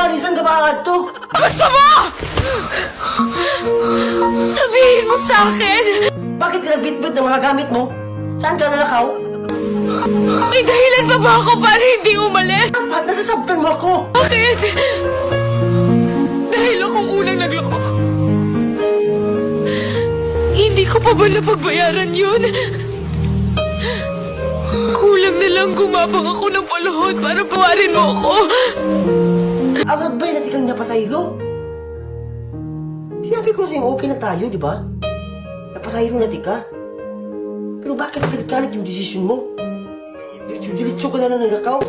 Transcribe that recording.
alisan ka ba to? Gusto mo! Sabihin mo sa akin! Bakit ka nagbitbit ng mga gamit mo? Saan ka nanakaw? May dahilan pa ba ako para hindi umalis? At nasasabtan mo ako! Bakit? Dahil akong unang nagloko. Hindi ko pa ba napagbayaran yun? Kulang na lang gumabang ako ng paluhod para bawarin mo ako. Agad ba'y natikang niya pa sa ilo? Sinabi ko sa'yo, okay na tayo, di ba? Napasahilo natin ka. Pero bakit galit-galit yung desisyon mo? Diretso ka na nanakaw.